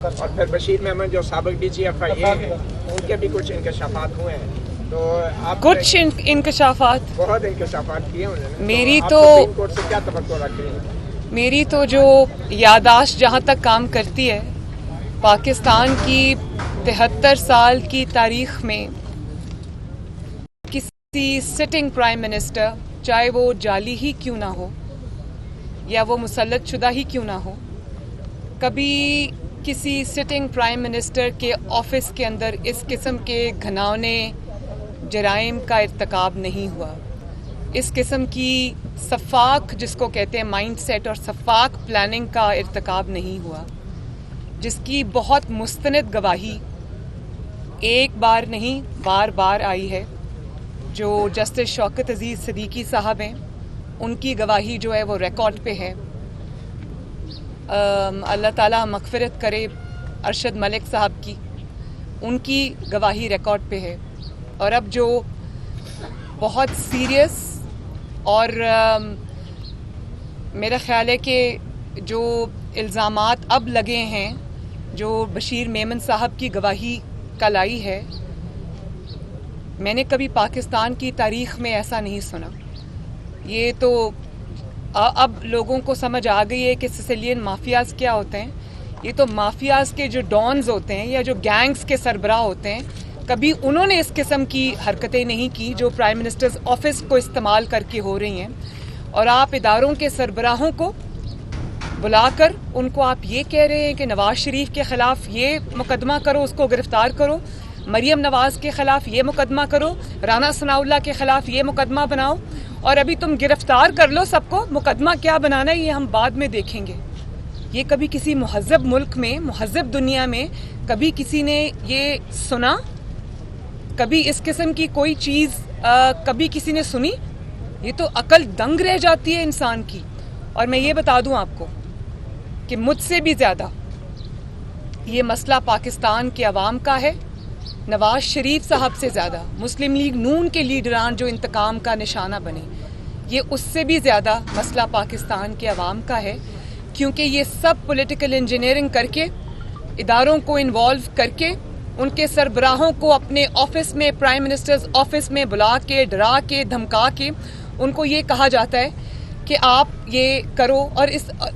اور پھر بشیر میمن جو سابق DGFIA ہیں ان کے بھی کچھ انکشافات ہوئے ہیں، تو آپ کچھ انکشافات بہت انکشافات کیے انہوں نے، میری آپ تو سپریم کورٹ سے کیا توقع رکھ رہی ہیں؟ میری تو جو یاداشت جہاں تک کام کرتی ہے، پاکستان کی 73 سال کی تاریخ میں کسی سٹنگ پرائم منسٹر، چاہے وہ جعلی ہی کیوں نہ ہو یا وہ مسلط شدہ ہی کیوں نہ ہو، کبھی کسی سٹنگ پرائم منسٹر کے آفس کے اندر اس قسم کے گھناؤنے جرائم کا ارتکاب نہیں ہوا. اس قسم کی سفاک، جس کو کہتے ہیں مائنڈ سیٹ اور سفاک پلاننگ کا ارتکاب نہیں ہوا، جس کی بہت مستند گواہی ایک بار نہیں بار بار آئی ہے. جو جسٹس شوکت عزیز صدیقی صاحب ہیں، ان کی گواہی جو ہے وہ ریکارڈ پہ ہے. اللہ تعالیٰ مغفرت کرے ارشد ملک صاحب کی، ان کی گواہی ریکارڈ پہ ہے. اور اب جو بہت سیریس اور میرا خیال ہے کہ جو الزامات اب لگے ہیں، جو بشیر میمن صاحب کی گواہی کل آئی ہے، میں نے کبھی پاکستان کی تاریخ میں ایسا نہیں سنا. یہ تو اب لوگوں کو سمجھ آ گئی ہے کہ سسیلین مافیاز کیا ہوتے ہیں. یہ تو مافیاز کے جو ڈانز ہوتے ہیں یا جو گینگز کے سربراہ ہوتے ہیں، کبھی انہوں نے اس قسم کی حرکتیں نہیں کی جو پرائم منسٹرز آفس کو استعمال کر کے ہو رہی ہیں. اور آپ اداروں کے سربراہوں کو بلا کر ان کو آپ یہ کہہ رہے ہیں کہ نواز شریف کے خلاف یہ مقدمہ کرو، اس کو گرفتار کرو، مریم نواز کے خلاف یہ مقدمہ کرو، رانا ثناء اللہ کے خلاف یہ مقدمہ بناؤ، اور ابھی تم گرفتار کر لو سب کو. مقدمہ کیا بنانا ہے یہ ہم بعد میں دیکھیں گے. یہ کبھی کسی مہذب ملک میں، مہذب دنیا میں کبھی کسی نے یہ سنا؟ کبھی اس قسم کی کوئی چیز کبھی کسی نے سنی؟ یہ تو عقل دنگ رہ جاتی ہے انسان کی. اور میں یہ بتا دوں آپ کو کہ مجھ سے بھی زیادہ یہ مسئلہ پاکستان کے عوام کا ہے. نواز شریف صاحب سے زیادہ مسلم لیگ نون کے لیڈران جو انتقام کا نشانہ بنے، یہ اس سے بھی زیادہ مسئلہ پاکستان کے عوام کا ہے. کیونکہ یہ سب پولیٹیکل انجینئرنگ کر کے، اداروں کو انوالو کر کے، ان کے سربراہوں کو اپنے آفس میں، پرائم منسٹرز آفس میں بلا کے، ڈرا کے، دھمکا کے ان کو یہ کہا جاتا ہے کہ آپ یہ کرو، اور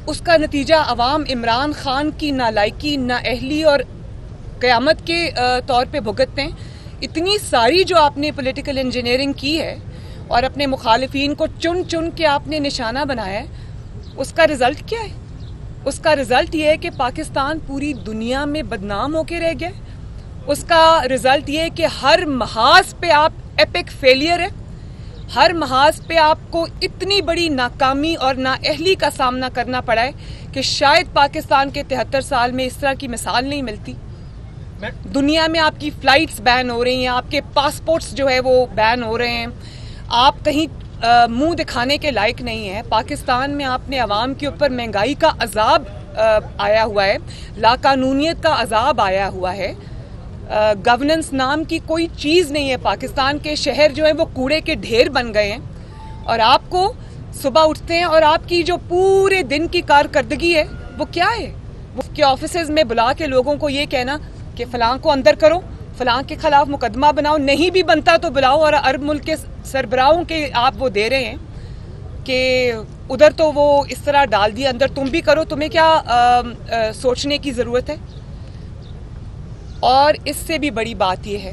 اس کا نتیجہ عوام عمران خان کی نالائکی، نااہلی اور قیامت کے طور پہ بھگتتے ہیں. اتنی ساری جو آپ نے پولیٹیکل انجینئرنگ کی ہے اور اپنے مخالفین کو چن چن کے آپ نے نشانہ بنایا ہے، اس کا رزلٹ کیا ہے؟ اس کا رزلٹ یہ ہے کہ پاکستان پوری دنیا میں بدنام ہو کے رہ گیا. اس کا رزلٹ یہ ہے کہ ہر محاذ پہ آپ ایپک فیلئر ہے. ہر محاذ پہ آپ کو اتنی بڑی ناکامی اور نااہلی کا سامنا کرنا پڑا ہے کہ شاید پاکستان کے 73 سال میں اس طرح کی مثال نہیں ملتی. دنیا میں آپ کی فلائٹس بین ہو رہی ہیں، آپ کے پاسپورٹس جو ہے وہ بین ہو رہے ہیں، آپ کہیں منہ دکھانے کے لائق نہیں ہیں. پاکستان میں آپ نے عوام کے اوپر مہنگائی کا عذاب آیا ہوا ہے، لاقانونیت کا عذاب آیا ہوا ہے. گورننس نام کی کوئی چیز نہیں ہے. پاکستان کے شہر جو ہیں وہ کوڑے کے ڈھیر بن گئے ہیں، اور آپ کو صبح اٹھتے ہیں اور آپ کی جو پورے دن کی کارکردگی ہے وہ کیا ہے؟ وہ کے آفیسز میں بلا کے لوگوں کو یہ کہنا کہ فلاں کو اندر کرو، فلاں کے خلاف مقدمہ بناؤ، نہیں بھی بنتا تو بلاؤ. اور عرب ملک کے سربراہوں کے آپ وہ دے رہے ہیں کہ ادھر تو وہ اس طرح ڈال دیا، اندر تم بھی کرو، تمہیں کیا سوچنے کی ضرورت ہے؟ اور اس سے بھی بڑی بات یہ ہے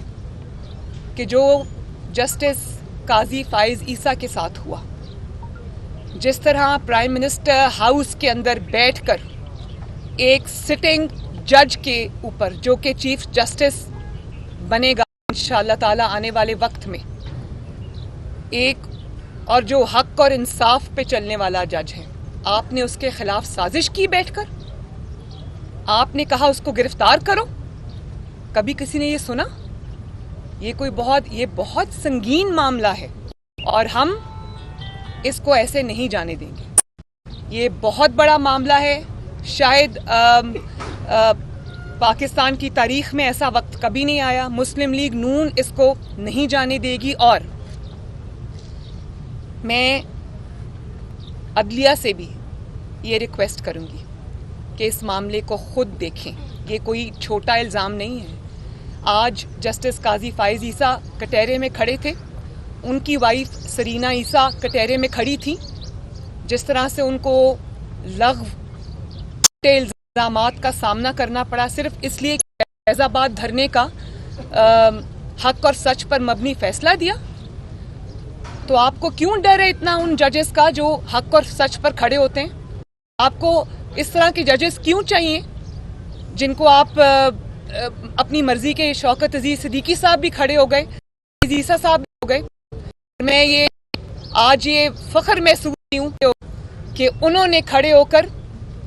کہ جو جسٹس قاضی فائز عیسیٰ کے ساتھ ہوا، جس طرح پرائم منسٹر ہاؤس کے اندر بیٹھ کر ایک سٹنگ جج کے اوپر، جو کہ چیف جسٹس بنے گا انشاءاللہ تعالیٰ آنے والے وقت میں، ایک اور جو حق اور انصاف پہ چلنے والا جج ہے، آپ نے اس کے خلاف سازش کی بیٹھ کر. آپ نے کہا اس کو گرفتار کرو. کبھی کسی نے یہ سنا؟ یہ بہت سنگین معاملہ ہے اور ہم اس کو ایسے نہیں جانے دیں گے. یہ بہت بڑا معاملہ ہے. شاید پاکستان کی تاریخ میں ایسا وقت کبھی نہیں آیا. مسلم لیگ نون اس کو نہیں جانے دے گی. اور میں عدلیہ سے بھی یہ ریکویسٹ کروں گی کہ اس معاملے کو خود دیکھیں. یہ کوئی چھوٹا الزام نہیں ہے. آج جسٹس قاضی فائز عیسیٰ کٹہرے میں کھڑے تھے, ان کی وائف سرینا عیسیٰ کٹہرے میں کھڑی تھی. جس طرح سے ان کو لغو الزامات کا سامنا کرنا پڑا صرف اس لیے کہ فیض آباد دھرنے کا حق اور سچ پر مبنی فیصلہ دیا, تو آپ کو کیوں ڈر ہے اتنا ان ججز کا جو حق اور سچ پر کھڑے ہوتے ہیں؟ آپ کو اس طرح کے ججز کیوں چاہیے جن کو آپ اپنی مرضی کے شوکت عزیز صدیقی صاحب بھی کھڑے ہو گئے, عیسیٰ صاحب بھی ہو گئے. میں یہ آج یہ فخر محسوس ہوں کہ انہوں نے کھڑے ہو کر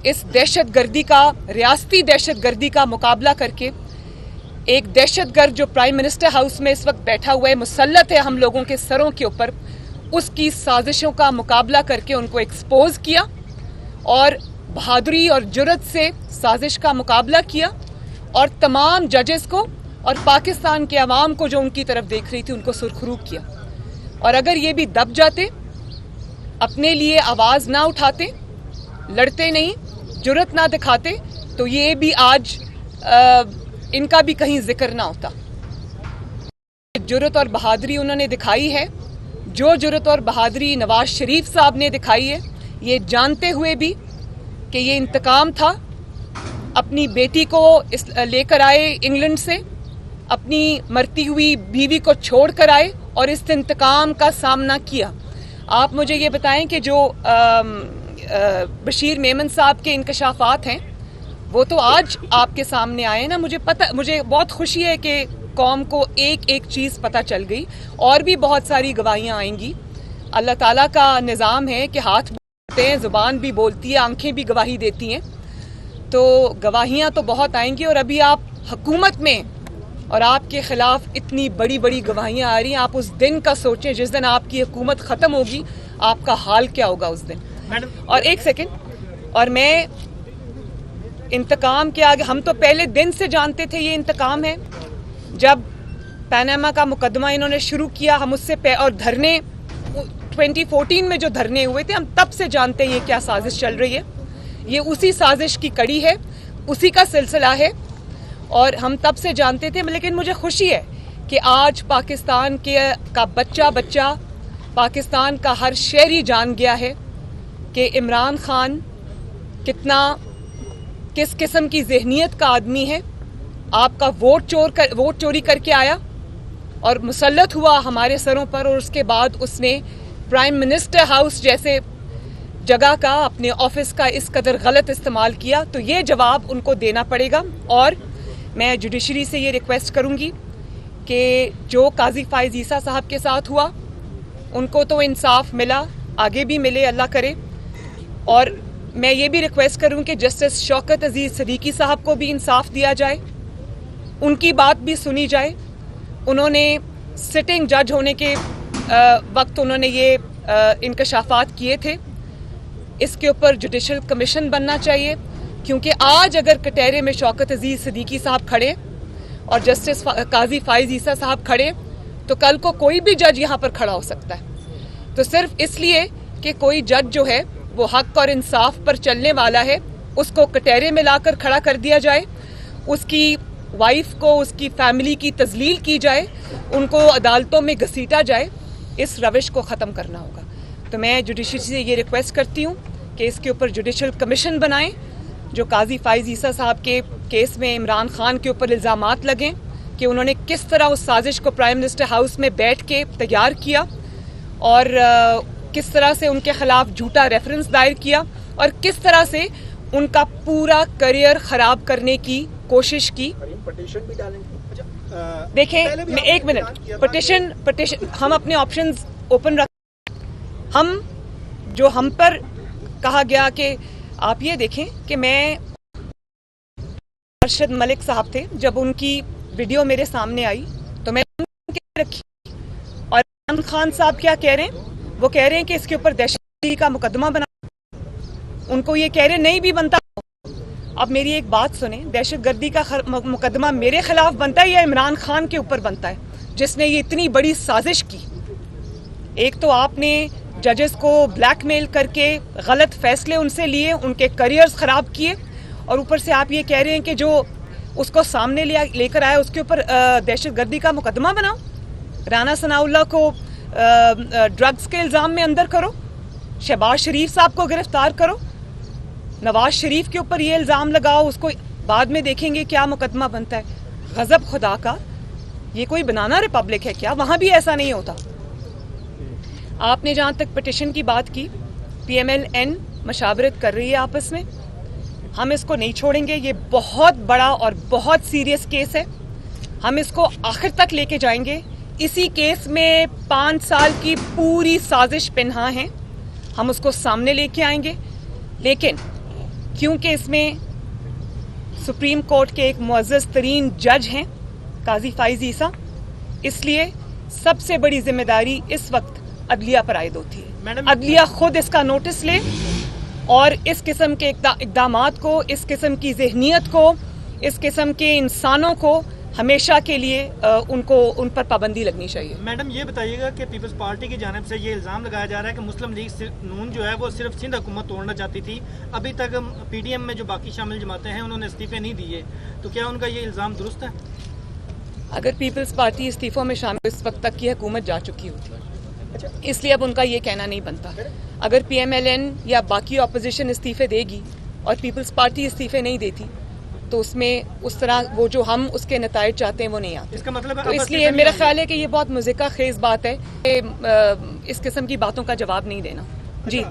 اس دہشت گردی کا, ریاستی دہشت گردی کا مقابلہ کر کے, ایک دہشت گرد جو پرائم منسٹر ہاؤس میں اس وقت بیٹھا ہوا ہے, مسلط ہے ہم لوگوں کے سروں کے اوپر, اس کی سازشوں کا مقابلہ کر کے ان کو ایکسپوز کیا اور بہادری اور جرت سے سازش کا مقابلہ کیا, اور تمام ججز کو اور پاکستان کے عوام کو جو ان کی طرف دیکھ رہی تھی ان کو سرخرو کیا. اور اگر یہ بھی دب جاتے, اپنے لیے آواز نہ اٹھاتے, لڑتے نہیں, جرت نہ دکھاتے, تو یہ بھی آج ان کا بھی کہیں ذکر نہ ہوتا. جرت اور بہادری انہوں نے دکھائی ہے, جو جرت اور بہادری نواز شریف صاحب نے دکھائی ہے, یہ جانتے ہوئے بھی کہ یہ انتقام تھا. اپنی بیٹی کو لے کر آئے انگلینڈ سے, اپنی مرتی ہوئی بیوی کو چھوڑ کر آئے اور اس انتقام کا سامنا کیا. آپ مجھے یہ بتائیں کہ جو بشیر میمن صاحب کے انکشافات ہیں وہ تو آج آپ کے سامنے آئے نا. مجھے بہت خوشی ہے کہ قوم کو ایک ایک چیز پتہ چل گئی, اور بھی بہت ساری گواہیاں آئیں گی. اللہ تعالیٰ کا نظام ہے کہ ہاتھ بولتے ہیں, زبان بھی بولتی ہے, آنکھیں بھی گواہی دیتی ہیں, تو گواہیاں تو بہت آئیں گی. اور ابھی آپ حکومت میں اور آپ کے خلاف اتنی بڑی بڑی گواہیاں آ رہی ہیں, آپ اس دن کا سوچیں جس دن آپ کی حکومت ختم ہوگی, آپ کا حال کیا ہوگا اس دن. اور ایک سیکنڈ, اور میں انتقام کے آگے, ہم تو پہلے دن سے جانتے تھے یہ انتقام ہے. جب پاناما کا مقدمہ انہوں نے شروع کیا, ہم اس سے اور دھرنے 2014 میں جو دھرنے ہوئے تھے, ہم تب سے جانتے ہیں یہ کیا سازش چل رہی ہے. یہ اسی سازش کی کڑی ہے, اسی کا سلسلہ ہے, اور ہم تب سے جانتے تھے. لیکن مجھے خوشی ہے کہ آج پاکستان کا بچہ پاکستان کا ہر شہری جان گیا ہے کہ عمران خان کس قسم کی ذہنیت کا آدمی ہے. آپ کا ووٹ چوری کر کے آیا اور مسلط ہوا ہمارے سروں پر, اور اس کے بعد اس نے پرائم منسٹر ہاؤس جیسے جگہ کا, اپنے آفس کا اس قدر غلط استعمال کیا. تو یہ جواب ان کو دینا پڑے گا. اور میں جوڈیشری سے یہ ریکویسٹ کروں گی کہ جو قاضی فائز عیسیٰ صاحب کے ساتھ ہوا, ان کو تو انصاف ملا, آگے بھی ملے, اللہ کرے. اور میں یہ بھی ریکویسٹ کروں کہ جسٹس شوکت عزیز صدیقی صاحب کو بھی انصاف دیا جائے, ان کی بات بھی سنی جائے. انہوں نے سٹنگ جج ہونے کے وقت انہوں نے یہ انکشافات کیے تھے. اس کے اوپر جوڈیشل کمیشن بننا چاہیے, کیونکہ آج اگر کٹہرے میں شوکت عزیز صدیقی صاحب کھڑے اور جسٹس قاضی فائز عیسیٰ صاحب کھڑے, تو کل کو کوئی بھی جج یہاں پر کھڑا ہو سکتا ہے. تو صرف اس لیے کہ کوئی جج جو ہے وہ حق اور انصاف پر چلنے والا ہے, اس کو کٹہرے میں لا کر کھڑا کر دیا جائے, اس کی وائف کو, اس کی فیملی کی تذلیل کی جائے, ان کو عدالتوں میں گھسیٹا جائے. اس روش کو ختم کرنا ہوگا. تو میں جوڈیشری سے یہ ریکویسٹ کرتی ہوں کہ اس کے اوپر جوڈیشل کمیشن بنائیں. جو قاضی فائز عیسیٰ صاحب کے کیس میں عمران خان کے اوپر الزامات لگیں کہ انہوں نے کس طرح اس سازش کو پرائم منسٹر ہاؤس میں بیٹھ کے تیار کیا, اور کس طرح سے ان کے خلاف جھوٹا ریفرنس دائر کیا, اور کس طرح سے ان کا پورا کریئر خراب کرنے کی کوشش کی. دیکھیں, ایک منٹ, پٹیشن ہم اپنے آپشنز اوپن رکھ. ہم پر کہا گیا کہ آپ یہ دیکھیں کہ میں ارشد ملک صاحب تھے, جب ان کی ویڈیو میرے سامنے آئی تو میں رکھی, اور عمران خان صاحب کیا کہہ رہے ہیں, وہ کہہ رہے ہیں کہ اس کے اوپر دہشت گردی کا مقدمہ بنا. ان کو یہ کہہ رہے نہیں بھی بنتا. اب میری ایک بات سنیں, دہشت گردی کا مقدمہ میرے خلاف بنتا ہے یا عمران خان کے اوپر بنتا ہے, جس نے یہ اتنی بڑی سازش کی. ایک تو آپ نے ججز کو بلیک میل کر کے غلط فیصلے ان سے لیے, ان کے کریئرز خراب کیے, اور اوپر سے آپ یہ کہہ رہے ہیں کہ جو اس کو سامنے لے کر آئے, اس کے اوپر دہشت گردی کا مقدمہ بناؤ, رانا ثناءاللہ کو ڈرگز کے الزام میں اندر کرو, شہباز شریف صاحب کو گرفتار کرو, نواز شریف کے اوپر یہ الزام لگاؤ, اس کو بعد میں دیکھیں گے کیا مقدمہ بنتا ہے. غضب خدا کا, یہ کوئی بنانا ریپبلک ہے کیا؟ وہاں بھی ایسا نہیں ہوتا. آپ نے جہاں تک پٹیشن کی بات کی, پی ایم ایل این مشاورت کر رہی ہے آپس میں, ہم اس کو نہیں چھوڑیں گے. یہ بہت بڑا اور بہت سیریس کیس ہے, ہم اس کو آخر تک لے کے جائیں گے. اسی کیس میں 5 سال کی پوری سازش پنہاں ہے, ہم اس کو سامنے لے کے آئیں گے. لیکن کیونکہ اس میں سپریم کورٹ کے ایک معزز ترین جج ہیں قاضی فائز عیسیٰ, اس لیے سب سے بڑی ذمہ داری اس وقت عدلیہ پر عائد ہوتی ہے. عدلیہ خود اس کا نوٹس لے اور اس قسم کے اقدامات کو, اس قسم کی ذہنیت کو, اس قسم کے انسانوں کو ہمیشہ کے لیے ان پر پابندی لگنی چاہیے. میڈم یہ بتائیے گا کہ پیپلز پارٹی کی جانب سے یہ الزام لگایا جا رہا ہے کہ مسلم لیگ نون جو ہے وہ صرف سندھ حکومت توڑنا چاہتی تھی, ابھی تک پی ڈی ایم میں جو باقی شامل جماعتیں ہیں انہوں نے استعفے نہیں دیے, تو کیا ان کا یہ الزام درست ہے؟ اگر پیپلز پارٹی استعفوں میں شامل اس وقت تک کی حکومت جا چکی ہوتی, اس لیے اب ان کا یہ کہنا نہیں بنتا. اگر پی ایم ایل این یا باقی اپوزیشن استعفے دے گی اور پیپلز پارٹی استعفے نہیں دیتی تو اس میں اس طرح وہ جو ہم اس کے نتائج چاہتے ہیں وہ نہیں آتے. اس کا مطلب تو اس لیے میرا خیال ہے کہ یہ بہت مضحکہ خیز بات ہے کہ اس قسم کی باتوں کا جواب نہیں دینا. جی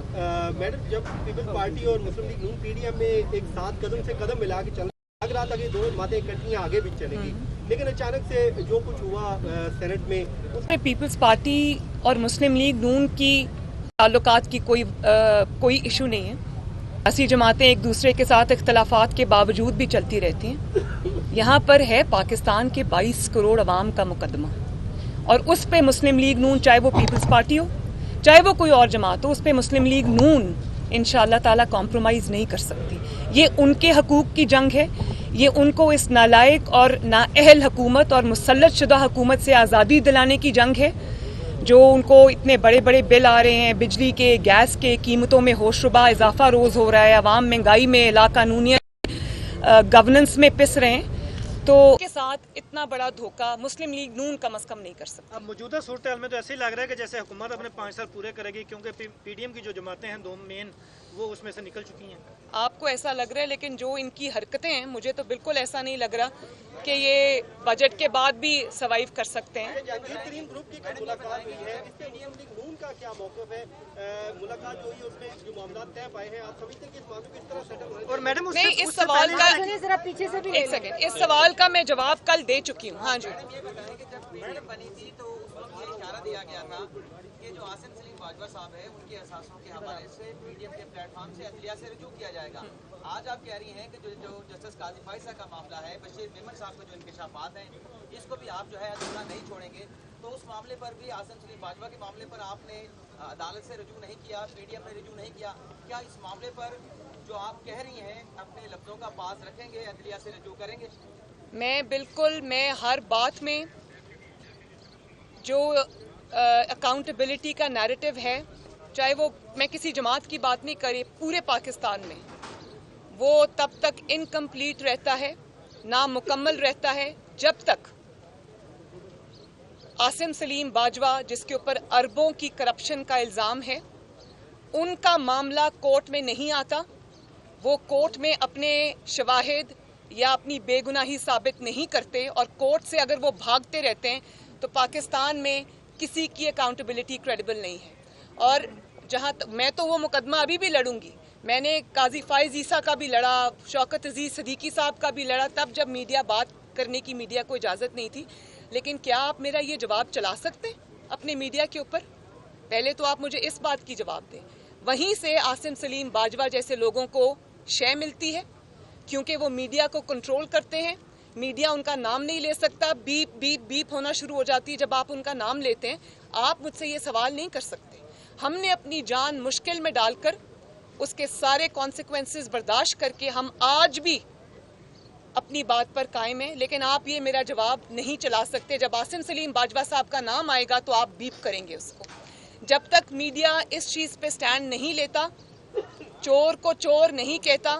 میڈم, جب پیپلز پارٹی اور مسلم لیگ نون پی ڈی ایم میں ایک ساتھ قدم سے قدم ملا کے چل لگ رہا تھا کہ دونوں جماعتیں اکٹھیاں آگے بھی چلیں گی, لیکن اچانک سے جو کچھ ہوا سینٹ میں, اس میں پیپلز پارٹی اور مسلم لیگ نون کی تعلقات کی کوئی ایشو نہیں ہے. ایسی جماعتیں ایک دوسرے کے ساتھ اختلافات کے باوجود بھی چلتی رہتی ہیں. یہاں پر ہے پاکستان کے 22 کروڑ عوام کا مقدمہ, اور اس پہ مسلم لیگ نون, چاہے وہ پیپلز پارٹی ہو چاہے وہ کوئی اور جماعت ہو, اس پہ مسلم لیگ نون انشاءاللہ تعالیٰ کمپرومائز نہیں کر سکتی. یہ ان کے حقوق کی جنگ ہے, یہ ان کو اس نالائق اور نااہل حکومت اور مسلط شدہ حکومت سے آزادی دلانے کی جنگ ہے, جو ان کو اتنے بڑے بڑے بل آ رہے ہیں, بجلی کے, گیس کے, قیمتوں میں ہوش ربا اضافہ روز ہو رہا ہے, عوام مہنگائی میں, لاقانونیت, گورننس میں پس رہے ہیں. تو کے ساتھ اتنا بڑا دھوکہ مسلم لیگ نون کم از کم نہیں کر سکتا. اب موجودہ صورتحال میں تو ایسے ہی لگ رہا ہے کہ جیسے حکومت اپنے 5 سال پورے کرے گی, کیونکہ پی ڈی ایم کی جو جماعتیں ہیں 2 مین وہ اس میں سے نکل چکی ہیں. آپ کو ایسا لگ رہا ہے, لیکن جو ان کی حرکتیں ہیں مجھے تو بالکل ایسا نہیں لگ رہا کہ یہ بجٹ کے بعد بھی سروائیو کر سکتے ہیں. جہانگیر ترین گروپ کی ملاقات ہوئی ہے, اس میں مسلم لیگ نون کا کیا موقف ہے؟ ملاقات جو ہوئی اس میں جو معاملات طے پائے ہیں, آپ سمجھتے ہیں کہ اس معاملے کو کس طرح سیٹل ہونا چاہیے؟ اور میڈم نہیں, اس سوال کا ایک سیکنڈ, اس سوال کا میں جواب کل دے چکی ہوں. ہاں جی, بنی تھی تو اس وقت یہ اشارہ دیا گیا تھا کہ جو آصم سلیم باجوہ صاحب ہیں ان کے اثاثوں کے حوالے سے پی ڈی ایم کے پلیٹ فارم سے عدلیہ سے رجوع کیا جائے گا. آج آپ کہہ رہی ہیں کہ جو جسٹس قاضی فائز کا معاملہ ہے, بشیر میمن صاحب کے جو انکشافات ہیں, اس کو بھی آپ جو ہے ادھورا نہیں چھوڑیں گے. تو اس معاملے پر بھی آصم سلیم باجوہ کے معاملے پر آپ نے عدالت سے رجوع نہیں کیا, پی ڈی ایم نے رجوع نہیں کیا. کیا اس معاملے پر جو آپ کہہ رہی ہیں اپنے لفظوں کا پاس رکھیں گے, عدلیہ سے رجوع کریں گے؟ میں ہر بات میں جو اکاؤنٹیبلٹی کا نیریٹو ہے, چاہے وہ میں کسی جماعت کی بات نہیں کری, پورے پاکستان میں وہ تب تک انکمپلیٹ رہتا ہے, نامکمل رہتا ہے, جب تک آصم سلیم باجوہ جس کے اوپر اربوں کی کرپشن کا الزام ہے, ان کا معاملہ کورٹ میں نہیں آتا. وہ کورٹ میں اپنے شواہد یا اپنی بے گناہی ثابت نہیں کرتے, اور کورٹ سے اگر وہ بھاگتے رہتے ہیں تو پاکستان میں کسی کی اکاؤنٹیبلٹی کریڈیبل نہیں ہے. اور جہاں میں تو وہ مقدمہ ابھی بھی لڑوں گی, میں نے قاضی فائز عیسیٰ کا بھی لڑا, شوکت عزیز صدیقی صاحب کا بھی لڑا, تب جب میڈیا بات کرنے کی میڈیا کو اجازت نہیں تھی. لیکن کیا آپ میرا یہ جواب چلا سکتے اپنے میڈیا کے اوپر؟ پہلے تو آپ مجھے اس بات کی جواب دیں. وہیں سے آصم سلیم باجوہ جیسے لوگوں کو شے ملتی ہے, کیونکہ وہ میڈیا کو کنٹرول کرتے ہیں. میڈیا ان کا نام نہیں لے سکتا, بیپ بیپ بیپ ہونا شروع ہو جاتی ہے جب آپ ان کا نام لیتے ہیں. آپ مجھ سے یہ سوال نہیں کر سکتے. ہم نے اپنی جان مشکل میں ڈال کر اس کے سارے کانسیکوینسز برداشت کر کے ہم آج بھی اپنی بات پر قائم ہیں. لیکن آپ یہ میرا جواب نہیں چلا سکتے. جب آصم سلیم باجوہ صاحب کا نام آئے گا تو آپ بیپ کریں گے اس کو. جب تک میڈیا اس چیز پہ سٹینڈ نہیں لیتا, چور کو چور نہیں کہتا,